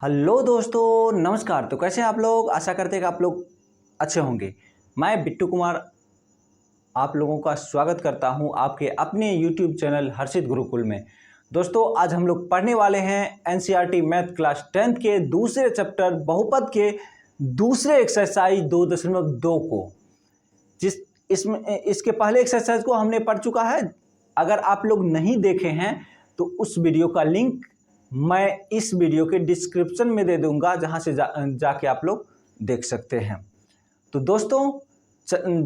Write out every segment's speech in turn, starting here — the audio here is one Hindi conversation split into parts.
हेलो दोस्तों, नमस्कार। तो कैसे हैं आप लोग? आशा करते हैं कि आप लोग अच्छे होंगे। मैं बिट्टू कुमार आप लोगों का स्वागत करता हूं आपके अपने YouTube चैनल हर्षित गुरुकुल में। दोस्तों, आज हम लोग पढ़ने वाले हैं NCERT मैथ क्लास 10th के दूसरे चैप्टर बहुपद के दूसरे एक्सरसाइज 2.2 को। इसके पहले एक्सरसाइज को हमने पढ़ चुका है। अगर आप लोग नहीं देखे हैं तो उस वीडियो का लिंक मैं इस वीडियो के डिस्क्रिप्शन में दे दूंगा, जहां से जाके आप लोग देख सकते हैं। तो दोस्तों,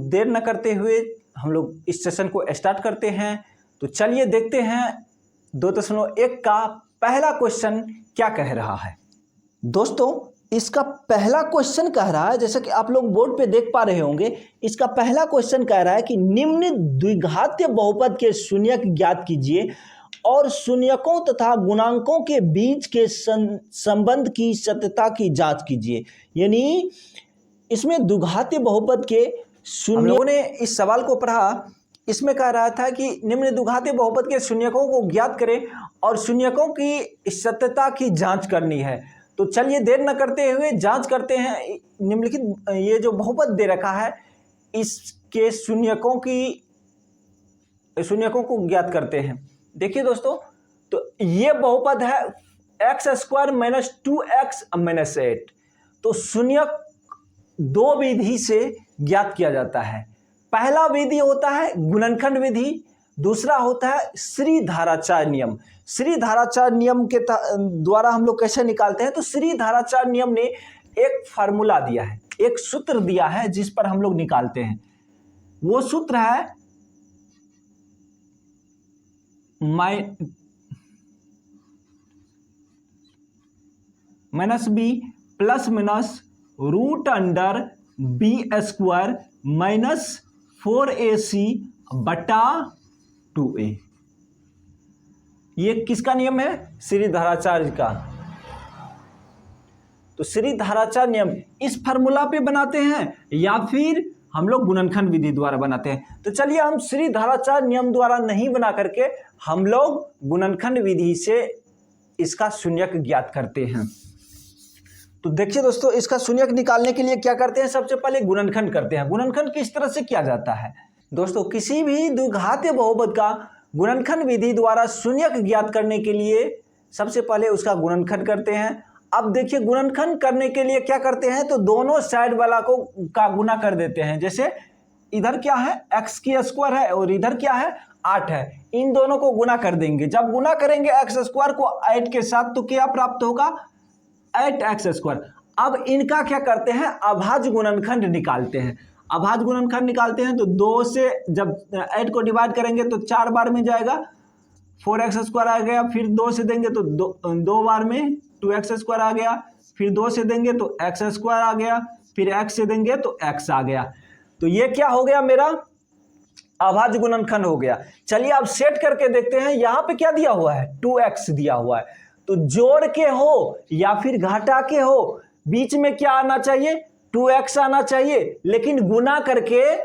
देर न करते हुए हम लोग इस सेशन को स्टार्ट करते हैं। तो चलिए देखते हैं 2.1 का पहला क्वेश्चन क्या कह रहा है। दोस्तों, इसका पहला क्वेश्चन कह रहा है, जैसे कि आप लोग बोर्ड पे देख पा रहे होंगे, इसका पहला क्वेश्चन कह रहा है कि निम्न द्विघातीय बहुपद के शून्यक ज्ञात कीजिए और शून्यकों तथा गुणांकों के बीच के संबंध की सत्यता की जांच कीजिए। यानी इसमें द्विघातीय बहुपद के हम लोगों ने इस सवाल को पढ़ा। इसमें कह रहा था कि निम्न द्विघातीय बहुपद के शून्यकों को ज्ञात करें और शून्यकों की सत्यता की जांच करनी है। तो चलिए देर न करते हुए जांच करते हैं। निम्नलिखित ये जो बहुपद दे रखा है, इसके शून्यकों को ज्ञात करते हैं। देखिए दोस्तों, तो ये बहुपद है x² - 2x - 8। तो शून्यक दो विधि से ज्ञात किया जाता है। पहला विधि होता है गुणनखंड विधि, दूसरा होता है श्रीधाराचार्य नियम। श्रीधाराचार्य नियम के द्वारा हम लोग कैसे निकालते हैं? तो श्रीधाराचार्य नियम ने एक फार्मूला दिया है, एक सूत्र दिया है, जिस पर हम लोग निकालते हैं। वो सूत्र है -b ± √b² - 4ac बटा 2a। ये किसका नियम है? श्रीधाराचार्य का। तो श्रीधाराचार्य नियम इस फार्मूला पे बनाते हैं या फिर हम लोग गुणनखंड विधि द्वारा बनाते हैं। तो चलिए हम श्रीधाराचार्य नियम द्वारा नहीं बना करके हम लोग गुणनखंड विधि से इसका शून्यक ज्ञात करते हैं। तो देखिए दोस्तों, इसका शून्यक निकालने के लिए क्या करते हैं? सबसे पहले गुणनखंड करते हैं। गुणनखंड किस तरह से किया जाता है? दोस्तों, किसी भी द्विघातीय बहुपद का गुणनखंड विधि द्वारा शून्यक ज्ञात करने के लिए सबसे पहले उसका गुणनखंड करते हैं। अब देखिए, गुणनखंड करने के लिए क्या करते हैं? तो दोनों साइड वाला का गुना कर देते हैं। जैसे इधर क्या है? x² है और इधर क्या है? 8 है। इन दोनों को गुना कर देंगे। जब गुना करेंगे x² को 8 के साथ, तो क्या प्राप्त होगा? 8x²। अब इनका क्या करते हैं? अभाज्य गुणनखंड निकालते हैं। अभाज्य गुणनखंड निकालते हैं तो 2 से जब 8 को डिवाइड करेंगे तो 4 बार में जाएगा, 4x² आ गया। फिर 2 से देंगे तो 2 बार में 2x² आ गया। फिर 2 से देंगे तो x² आ गया। फिर x से देंगे तो x आ गया। तो ये क्या हो गया? मेरा अभाज्य गुणनखंड हो गया। चलिए अब सेट करके देखते हैं। यहां पे क्या दिया हुआ है? 2x दिया हुआ है। तो जोड़ के हो या फिर घटा के हो, बीच में क्या आना चाहिए? 2x आना चाहिए। लेकिन गुना करके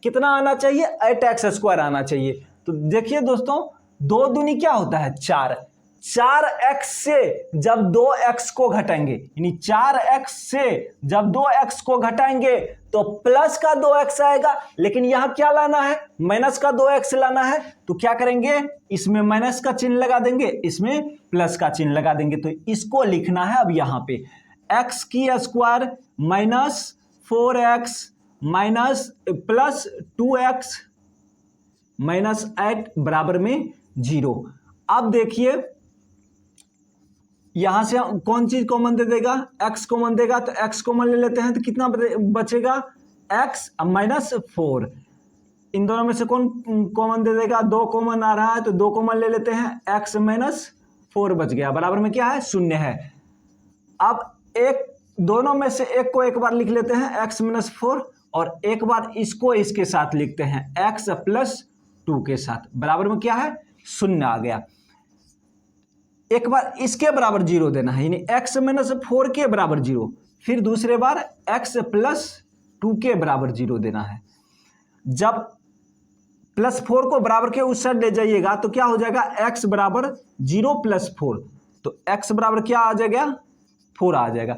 कितना आना चाहिए? 8x² आना चाहिए। तो देखिए दोस्तों, 2 दूनी क्या होता है? 4। 4x से जब 2x को घटाएंगे, यानी 4x से जब 2x को घटाएंगे तो प्लस का 2x आएगा। लेकिन यहां क्या लाना है? माइनस का 2x लाना है। तो क्या करेंगे? इसमें माइनस का चिन्ह लगा देंगे, इसमें प्लस का चिन्ह लगा देंगे। तो इसको लिखना है अब यहां पे x² - 4x प्लस 2x - 8 बराबर में 0। अब देखिए, यहां से कौन चीज कॉमन दे देगा? x कॉमन देगा। तो x कॉमन ले लेते हैं तो कितना बचेगा? x - 4। इन दोनों में से कौन कॉमन दे देगा? 2 कॉमन आ रहा है तो 2 कॉमन ले लेते हैं। x - 4 बच गया, बराबर में क्या है? 0 है। अब दोनों में से एक को एक बार लिख लेते हैं, x - 4, और एक बार इसको इसके साथ लिखते हैं, x + 2 के साथ। बराबर में क्या है? 0 आ गया। एक बार इसके बराबर 0 देना है, यानी x - 4 के बराबर 0। फिर दूसरे बार x + 2 के बराबर 0 देना है। जब +4 को बराबर के उस साइड ले जाइएगा तो क्या हो जाएगा? x बराबर 0 + 4। तो x बराबर क्या आ जाएगा? 4 आ जाएगा।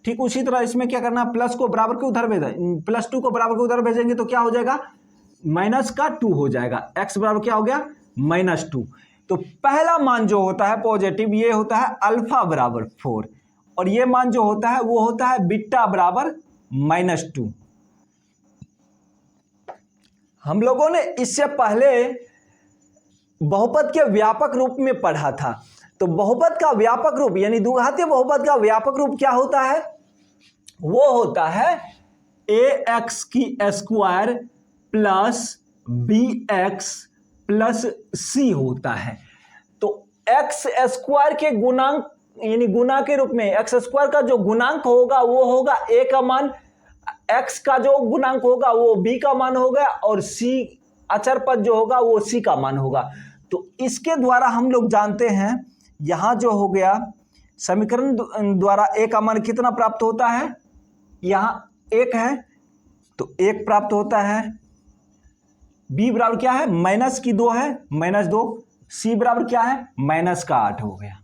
ठीक उसी तरह इसमें क्या करना, प्लस को बराबर के उधर भेजा, +2 को बराबर के उधर भेजेंगे तो क्या हो जाएगा, -2 हो जाएगा। x बराबर क्या हो गया, -2। तो पहला मान जो होता है पॉजिटिव, ये होता है अल्फा बराबर 4, और ये मान जो होता है वो होता है बीटा बराबर -2। हम लोगों ने इससे पहले बहुपद के व्यापक रूप में पढ़ा था। तो बहुपद का व्यापक रूप यानी द्विघातीय बहुपद का व्यापक रूप क्या होता है, वो होता है ax² plus bx plus c होता है। तो x² के गुणांक यानी गुना के रूप में x² का जो गुणांक होगा वो होगा a का मान, x का जो गुणांक होगा वो b का मान होगा, और c अचर पद जो होगा वो c का मान होगा। तो इसके द्वारा हम लोग जानते हैं, यहां जो हो गया समीकरण द्वारा a का मान कितना प्राप्त होता है, यहां 1 है तो 1 प्राप्त होता है, b बराबर क्या है, -2 है, -2, c बराबर क्या है, -8 हो गया।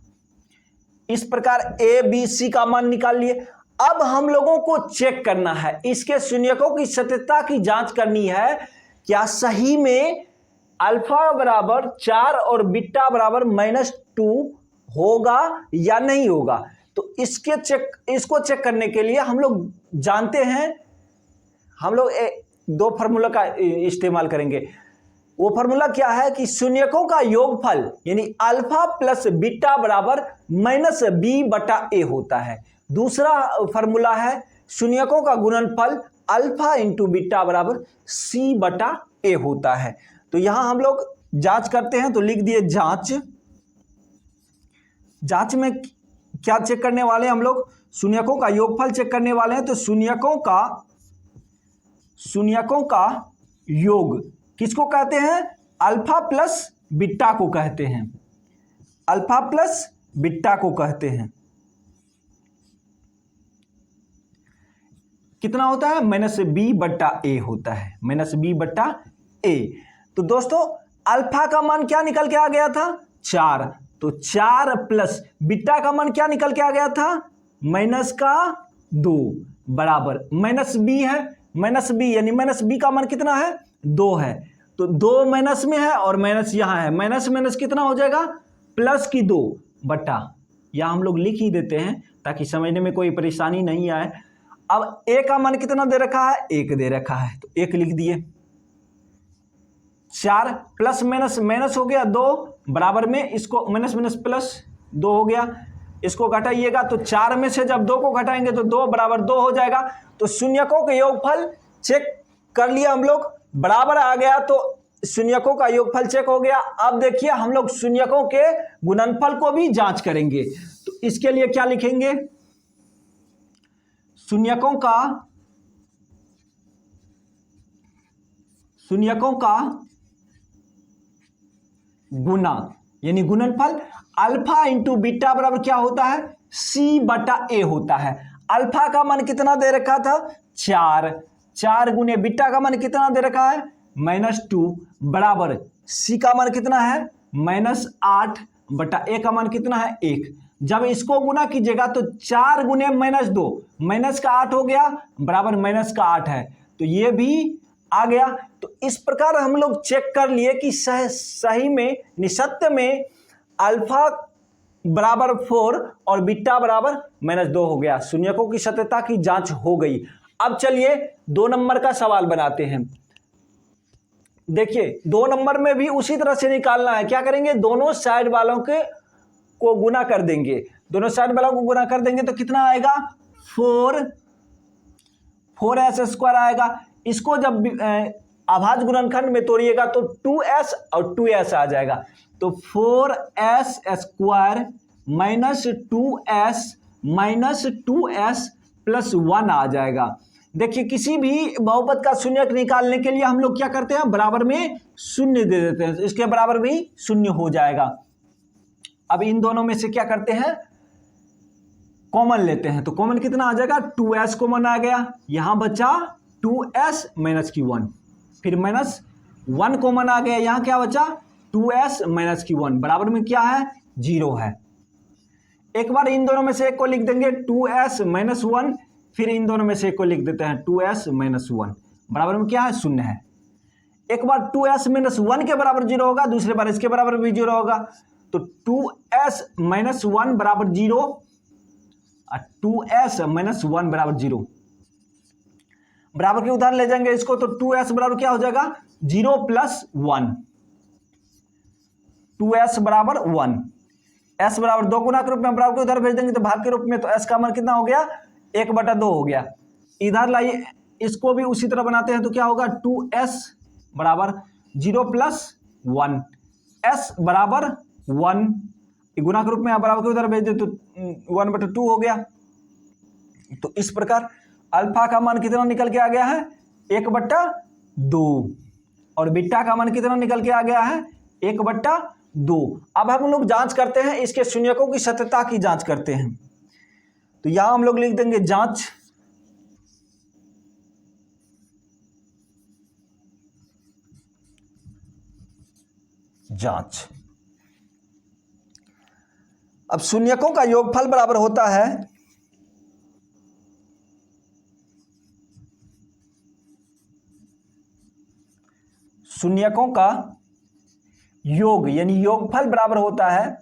इस प्रकार a b c का मान निकाल लिए। अब हम लोगों को चेक करना है, इसके शून्यकों की सत्यता की जांच करनी है, क्या सही में अल्फा बराबर 4 और बीटा बराबर -2 होगा या नहीं होगा। तो इसको चेक करने के लिए हम लोग जानते हैं, हम लोग 2 फार्मूला का इस्तेमाल करेंगे। वो फार्मूला क्या है कि शून्यकों का योगफल यानी अल्फा प्लस बीटा बराबर -b/a होता है। दूसरा फार्मूला है शून्यकों का गुणनफल अल्फा इंटू बीटा बराबर c/a होता है। तो यहां हम लोग जांच करते हैं, तो लिख दिए जांच में क्या चेक करने वाले हैं हम लोग, शून्यकों का योगफल चेक करने वाले हैं। तो शून्यकों का योग किसको कहते हैं, अल्फा प्लस बीटा को कहते हैं, अल्फा प्लस बीटा को कहते हैं। कितना होता है, -b/a होता है, -b/a। तो दोस्तों अल्फा का मान क्या निकल के आ गया था, 4। तो 4 प्लस बीटा का मान क्या निकल के आ गया था, -2 बराबर -b है, -b यानी -b का मान कितना है, 2 है। तो 2 माइनस में है और माइनस यहां है, माइनस कितना हो जाएगा, +2 बटा, यहां हम लोग लिख ही देते हैं ताकि समझने में कोई परेशानी नहीं आए। अब a का मान कितना दे रखा है, 1 दे रखा है, तो 1 लिख दिए। 4 प्लस माइनस हो गया 2 बराबर में, इसको माइनस प्लस 2 हो गया, इसको घटाइएगा तो 4 में से जब 2 को घटाएंगे तो 2 बराबर 2 हो जाएगा। तो शून्यकों के योगफल चेक कर लिया हम लोग, बराबर आ गया तो शून्यकों का योगफल चेक हो गया। अब देखिए हम लोग शून्यकों के गुणनफल को भी जांच करेंगे। तो इसके लिए क्या लिखेंगे, शून्यकों का गुना यानी गुणनफल अल्फा इंटू बीटा बराबर क्या होता है, c/a होता है। अल्फा का मान कितना दे रखा था, 4 गुने बीटा का मान कितना दे रखा है, -2 बराबर c का मान कितना है, -8 बटा a का मान कितना है, 1। जब इसको गुना कीजिएगा तो 4 गुने -2 -8 हो गया बराबर -8 है, तो ये भी आ गया। तो इस प्रकार हम लोग चेक कर लिए कि सही में निसत्य में अल्फा बराबर 4 और बीटा बराबर -2 हो गया। शून्यकों की सत्यता की जांच हो गई। अब चलिए 2 नंबर का सवाल बनाते हैं। देखिए 2 नंबर में भी उसी तरह से निकालना है। क्या करेंगे, दोनों साइड वालों को गुना कर देंगे। दोनों साइड वालों को गुना कर देंगे तो कितना आएगा, 4s² आएगा। इसको जब अभाज्य गुणनखंड में तोड़िएगा तो 2s और 2s आ जाएगा। तो 4s² -2s प्लस 1 आ जाएगा। देखिए किसी भी बहुपद का शून्यक निकालने के लिए हम लोग क्या करते हैं, बराबर में 0 दे देते हैं, इसके बराबर भी 0 हो जाएगा। अब इन दोनों में से क्या करते हैं, कॉमन लेते हैं। तो कॉमन कितना आ जाएगा, 2s कॉमन आ गया, यहां बचा 2s -1, फिर -1 कॉमन आ गया, यहां क्या बचा 2s -1, बराबर में क्या है, 0 है। एक बार इन दोनों में से एक को लिख देंगे 2s माइनस 1, फिर इन दोनों में से एक को लिख देते हैं 2s माइनस 1, बराबर में क्या है, शून्य है। एक बार 2s माइनस 1 के बराबर 0 होगा, दूसरे बार इसके बराबर भी 0 होगा, तो 2s माइनस 1 बराबर 0 और 2s माइनस 1 बराबर 0। बराबर के उदाहरण ले जाएंगे इसको, तो 2s बराबर क्या हो जाएगा, 0 प्लस 1, 2s बराबर 1, s बराबर 2 गुना के रूप में बराबर के उधर भेज देंगे तो भाग के रूप में, तो s का मान कितना हो गया, 1/2 हो गया। इधर लाइए इसको भी उसी तरह बनाते हैं, तो क्या होगा, 2s बराबर 0 प्लस 1, s बराबर 1, गुना के रूप में बराबर के उधर भेज दे तो 1/2 हो गया। तो इस प्रकार अल्फा का मान कितना निकल के आ गया है, 1/2, और बीटा का मान कितना निकल के आ गया है, 1/2। अब हम लोग जांच करते हैं, इसके शून्यकों की सत्यता की जांच करते हैं। तो यहां हम लोग लिख देंगे जांच, जांच। अब शून्यकों का योगफल बराबर होता है शून्यकों का योग, यानी योगफल बराबर होता है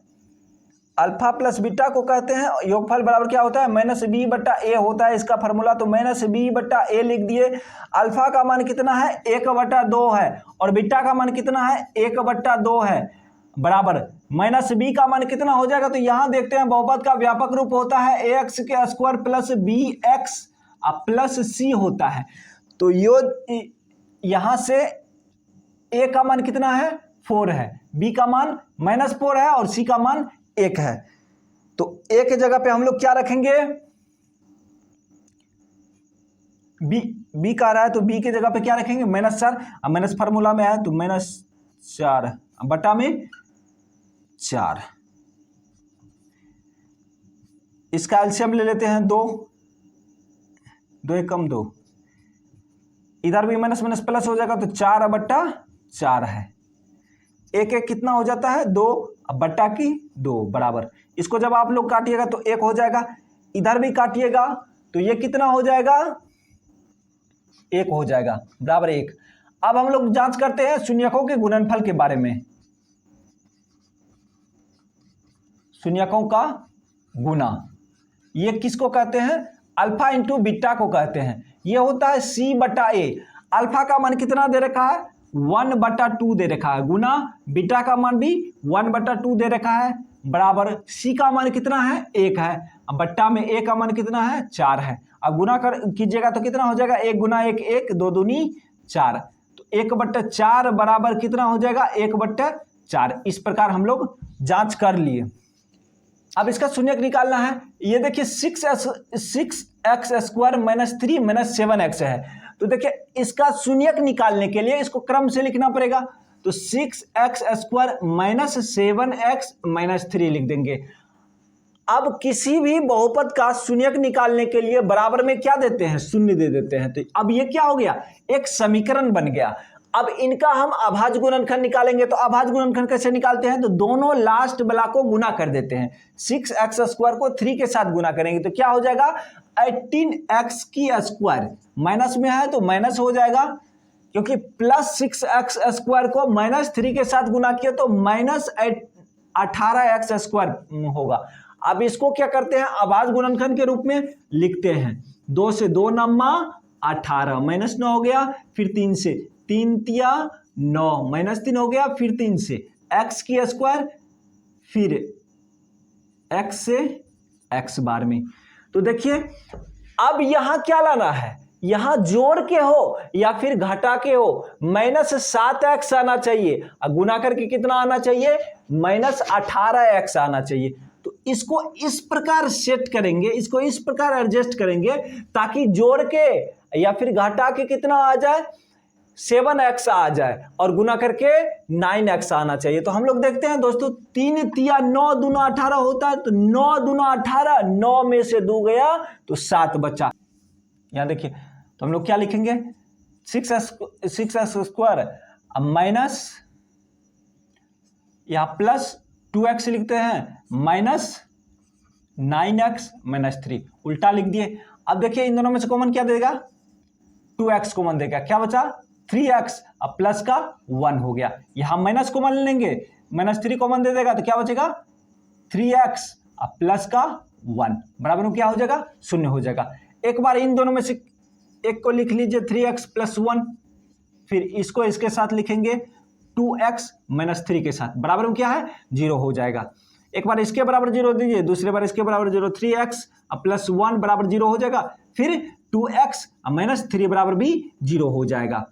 अल्फा प्लस बीटा को कहते हैं। योगफल बराबर क्या होता है, -b/a होता है इसका फॉर्मूला, तो -b/a लिख दिए। अल्फा का मान कितना है, 1/2 है, और बीटा का मान कितना है, 1/2 है, बराबर -b का मान कितना हो जाएगा, तो यहां देखते हैं बहुपद का व्यापक रूप होता है ax² plus bx plus c होता है। तो यहां से a का मान कितना है, 4 है, b का मान -4 है, और c का मान 1 है। तो a के जगह पे हम लोग क्या रखेंगे, b का रहा है तो b के जगह पे क्या रखेंगे, -4, माइनस फार्मूला में है तो -4 बटा में 4। इसका एलसीएम ले लेते हैं, 2 एकम 2, इधर भी माइनस माइनस प्लस हो जाएगा तो 4/4 है। एक कितना हो जाता है, 2/2 बराबर। इसको जब आप लोग काटिएगा तो 1 हो जाएगा, इधर भी काटिएगा तो ये कितना हो जाएगा, 1 हो जाएगा, बराबर 1। अब हम लोग जांच करते हैं शून्यकों के गुणनफल के बारे में। शून्यकों का गुना, ये किसको कहते हैं, अल्फा इंटू बीटा को कहते हैं। ये होता है c/a। अल्फा का मान कितना दे रखा है, 1/2 दे रखा है, गुना बीटा का मान भी 1/2 दे रखा है, बराबर c का मान कितना है, 1 है, अब बट्टा में a का मान कितना है, 4 है। अब गुना कीजिएगा तो कितना हो जाएगा, 1 गुना 1 1, 2 दूनी 4, तो 1/4 बराबर कितना हो जाएगा, 1/4। इस प्रकार हम लोग जांच कर लिए। अब इसका शून्यक निकालना है। ये देखिए 6x² -3 -7x है, तो देखिए इसका शून्यक निकालने के लिए इसको क्रम से लिखना पड़ेगा, तो 6x² -7x -3 लिख देंगे। अब किसी भी बहुपद का शून्यक निकालने के लिए बराबर में क्या देते हैं, शून्य दे देते हैं। तो अब ये क्या हो गया, एक समीकरण बन गया। अब इनका हम अभाज्य गुणनखंड निकालेंगे, तो अभाज्य गुणनखंड कैसे निकालते हैं, तो दोनों लास्ट वाला को गुना कर देते हैं। 6x² को 3 के साथ गुना करेंगे तो क्या हो जाएगा, 18x² माइनस में है तो माइनस हो जाएगा, क्योंकि प्लस 6x² को -3 के साथ गुना किया तो -18x² होगा। अब इसको क्या करते हैं, अभाज्य गुणनखंड के रूप में लिखते हैं। 2 से 2 नम्मा 18, -9 हो गया, फिर 3 से 3 तिया 9, -3 हो गया, फिर 3 से x², फिर x से x बार में। तो देखिए अब यहां क्या लाना है, यहां जोड़ के हो या फिर घटा के हो, -7x आना चाहिए, और गुना करके कितना आना चाहिए, -18x आना चाहिए। तो इसको इस प्रकार सेट करेंगे, इसको इस प्रकार एडजस्ट करेंगे ताकि जोड़ के या फिर घटा के कितना आ जाए, 7x आ जाए, और गुना करके 9x आना चाहिए। तो हम लोग देखते हैं दोस्तों, 3 तिया 9 दूना 18 होता है, तो 9 दूना 18, 9 में से 2 गया तो 7 बचा। यहां देखिए, तो हम लोग क्या लिखेंगे, 6x² माइनस, यहां प्लस 2x लिखते हैं, 9x-3, उल्टा लिख दिए। अब देखिए इन दोनों में से कॉमन क्या देगा, 2x कॉमन देगा, क्या बचा 3x, अब प्लस का 1 हो गया। यहां माइनस कॉमन लेंगे, -3 कॉमन दे देगा तो क्या बचेगा 3x, अब प्लस का 1 बराबर में क्या हो जाएगा 0 हो जाएगा। एक बार इन दोनों में से एक को लिख लीजिए 3x + 1, फिर इसको इसके साथ लिखेंगे 2x - 3 के साथ, बराबर में क्या है 0 हो जाएगा। एक बार इसके बराबर 0 दीजिए, दूसरे बार इसके बराबर 0, 3x + 1 बराबर 0 हो जाएगा, फिर 2x - 3 बराबर भी 0 हो जाएगा।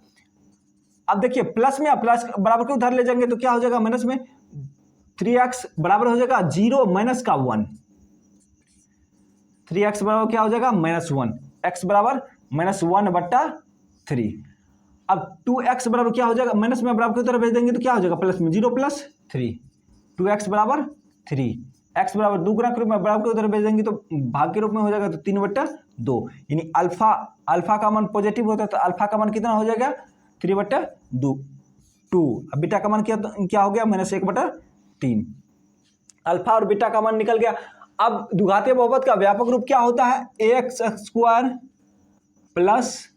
अब देखिए प्लस में प्लस बराबर को उधर ले जाएंगे तो क्या हो जाएगा माइनस में, 3x बराबर हो जाएगा 0 - का 1, 3x बराबर क्या हो जाएगा -1, x बराबर -1/3। अब 2x बराबर क्या हो जाएगा, माइनस में बराबर की तरफ भेज देंगे तो क्या हो जाएगा प्लस में 0 + 3, 2x बराबर 3, x बराबर 2 गुना के रूप में बराबर की तरफ भेज देंगे तो भाग के रूप में हो जाएगा तो 3/2, यानी अल्फा का मान पॉजिटिव होता है तो अल्फा का मान कितना हो जाएगा 3/2। अब बीटा का मान क्या हो गया -1/3। अल्फा और बीटा का मान निकल गया। अब द्विघातीय बहुपद का व्यापक रूप क्या होता है, ax² +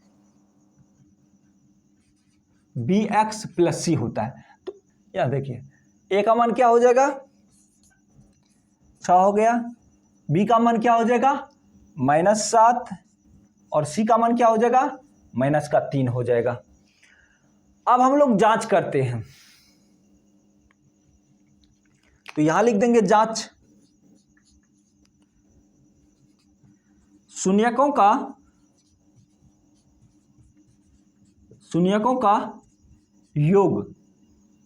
bx + c होता है। तो यह देखिए a का मान क्या हो जाएगा 6 हो गया, b का मान क्या हो जाएगा -7 और c का मान क्या हो जाएगा -3 हो जाएगा। अब हम लोग जांच करते हैं तो यहां लिख देंगे जांच, शून्यकों का योग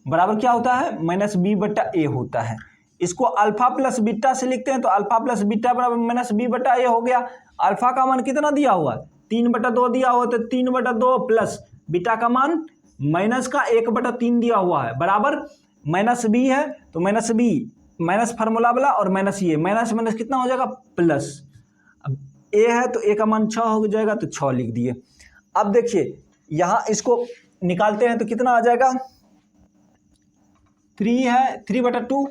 बराबर क्या होता है -b/a होता है। इसको अल्फा प्लस बीटा से लिखते हैं तो अल्फा प्लस बीटा बराबर -b/a हो गया। अल्फा का मान कितना दिया हुआ है 3/2 दिया हुआ, तो 3/2 प्लस बीटा का मान -1/3 दिया हुआ है, बराबर -b है तो -b माइनस फार्मूला वाला और माइनस ये माइनस कितना हो जाएगा प्लस। अब a है तो a का मान 6 हो जाएगा तो 6 लिख दिए। अब देखिए यहां इसको निकालते हैं तो कितना आ जाएगा 3 है 3/2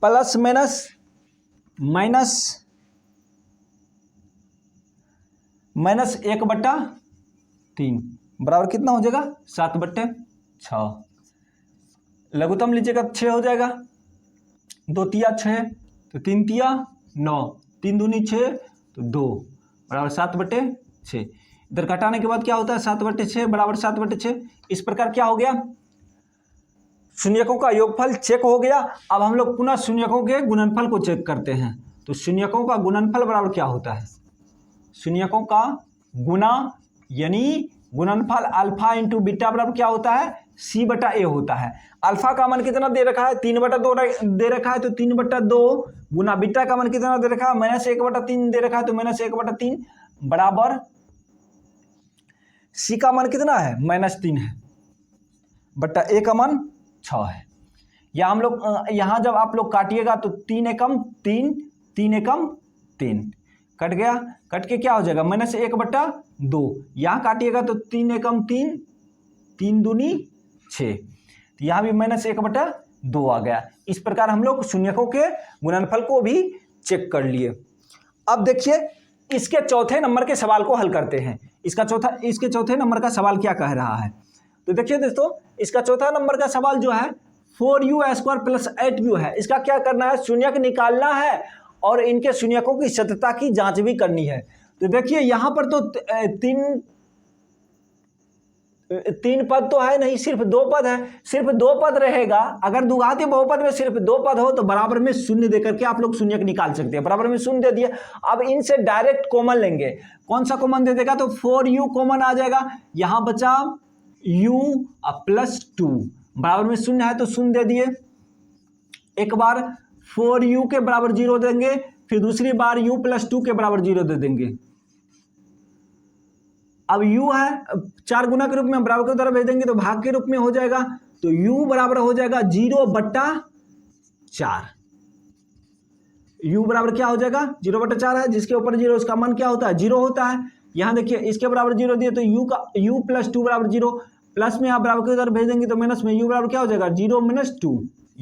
प्लस माइनस 1/3 बराबर कितना हो जाएगा 7/6। लघुत्तम लीजिएगा 6 हो जाएगा, 2 तिया 6 तो 3 तिया 9, 3 दूनी 6 तो 2 बराबर 7/6। इधर घटाने के बाद क्या होता है 7/6 बराबर 7/6। इस प्रकार क्या हो गया शून्यकों का योगफल चेक हो गया। अब हम लोग पुनः शून्यकों के गुणनफल को चेक करते हैं। तो शून्यकों का गुणनफल बराबर क्या होता है, शून्यकों का गुना यानी गुणनफल अल्फा इंटू बीटा बराबर क्या होता है c/a होता है। अल्फा का मान कितना दे रखा है 3/2 दे रखा है तो 3/2 गुना बीटा का मान कितना दे रखा है -1/3 दे रखा है तो -1/3 बराबर c का मान कितना है -3 है बट्टा a का मान 6 है। या हम लोग यहां जब आप लोग काटिएगा तो 3 एकम 3 3 एकम 3 कट गया, कट के क्या हो जाएगा -1/2। यहाँ काटिएगा तो 3 एकम 3 3 दूनी 6, तो यहाँ भी -1/2 आ गया। इस प्रकार हम लोग शून्यकों के गुणनफल को भी चेक कर लिए। अब देखिए इसके चौथे नंबर के सवाल को हल करते हैं। इसके चौथे नंबर का सवाल क्या कह रहा है, तो देखिए दोस्तों इसका चौथा नंबर का सवाल जो है 4u² + 8u है। इसका क्या करना है शून्यक निकालना है और इनके शून्यकों की सत्यता की जांच भी करनी है। तो देखिए यहां पर तो तीन पद तो है नहीं, सिर्फ 2 पद है। सिर्फ 2 पद रहेगा, अगर द्विघातीय बहुपद में सिर्फ 2 पद हो तो बराबर में 0 देकर के आप लोग शून्यक निकाल सकते हैं। बराबर में 0 दे दिए। अब इनसे डायरेक्ट कॉमन लेंगे, कौन सा कॉमन दे देगा तो 4u कॉमन आ जाएगा। यहां बचा u + 2 बराबर में 0 है तो 0 दे दिए। एक बार 4u के बराबर 0 देंगे, फिर दूसरी बार u + 2 के बराबर 0 दे देंगे। अब u है 4 गुना के रूप में बराबर की तरफ भेज देंगे तो भाग के रूप में हो जाएगा, तो u बराबर हो जाएगा 0/4। u बराबर क्या हो जाएगा 0/4 है, जिसके ऊपर 0 उसका मान क्या होता है 0 होता है। यहां देखिए इसके बराबर 0 दिए तो u + 2 बराबर 0, प्लस में आप बराबर की तरफ भेज देंगे तो माइनस में u बराबर क्या हो जाएगा 0 - 2,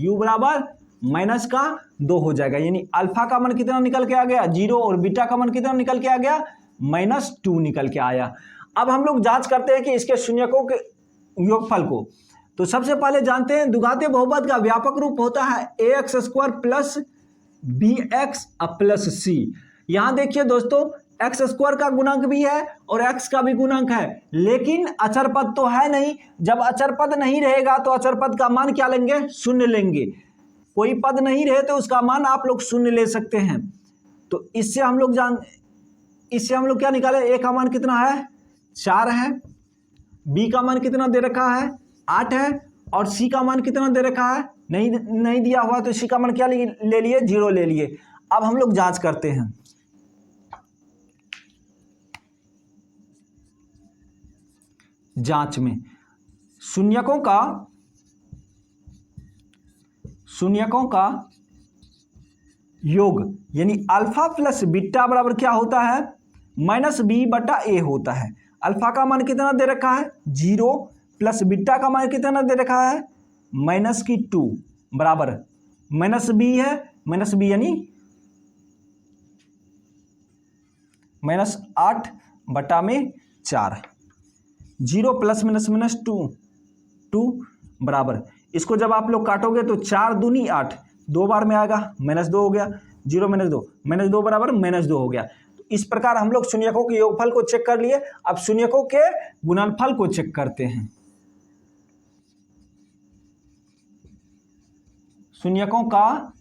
u बराबर माइनस का 2 हो जाएगा, यानी अल्फा का मान कितना निकल के आ गया 0 और बीटा का मान कितना निकल के आ गया -2 निकल के आया। अब हम लोग जांच करते हैं कि इसके शून्यकों के योगफल को। तो सबसे पहले जानते हैं द्विघातीय बहुपद का व्यापक रूप होता है ax² plus bx plus c। यहां देखिए दोस्तों x² का गुणांक भी है और x का भी गुणांक है, लेकिन अचर पद तो है नहीं। जब अचर पद नहीं रहेगा तो अचर पद का मान क्या लेंगे, शून्य लेंगे। कोई पद नहीं रहे तो उसका मान आप लोग शून्य ले सकते हैं। तो इससे हम लोग क्या निकाले, a का मान कितना है 4 है, b का मान कितना दे रखा है 8 है और c का मान कितना दे रखा है नहीं दिया हुआ, तो c का मान क्या ले लिए 0 ले लिए। अब हम लोग जांच करते हैं। जांच में शून्यकों का योग यानी अल्फा प्लस बीटा बराबर क्या होता है -b/a होता है। अल्फा का मान कितना दे रखा है 0 प्लस बीटा का मान कितना दे रखा है -2 बराबर -b है, -b यानी -8/4। 0 प्लस -2 बराबर, इसको जब आप लोग काटोगे तो 4 दूनी 8, 2 बार में आएगा -2 हो गया, 0 -2 बराबर -2 हो गया। तो इस प्रकार हम लोग शून्यकों के योगफल को चेक कर लिए। अब शून्यकों के गुणनफल को चेक करते हैं। शून्यकों का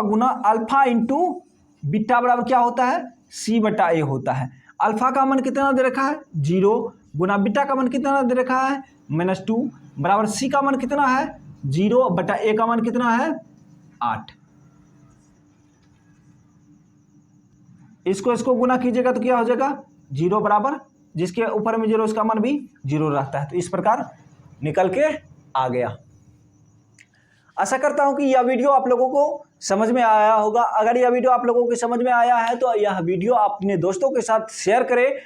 गुना अल्फा इंटू बीटा बराबर क्या होता है c/a होता है। अल्फा का मान कितना दे रखा है 0 गुना बीटा का मान कितना दे रखा है -2 बराबर c का मान कितना है 0/a का मान कितना है 8। इसको गुना कीजिएगा तो क्या हो जाएगा 0 बराबर, जिसके ऊपर में 0 उसका मान भी 0 रहता है। तो इस प्रकार निकल के आ गया। आशा करता हूं कि यह वीडियो आप लोगों को समझ में आया होगा। अगर यह वीडियो आप लोगों को समझ में आया है तो यह वीडियो अपने दोस्तों के साथ शेयर करें,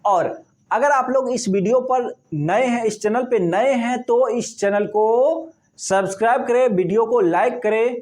और अगर आप लोग इस वीडियो पर नए हैं, इस चैनल पे नए हैं, तो इस चैनल को सब्सक्राइब करें, वीडियो को लाइक करें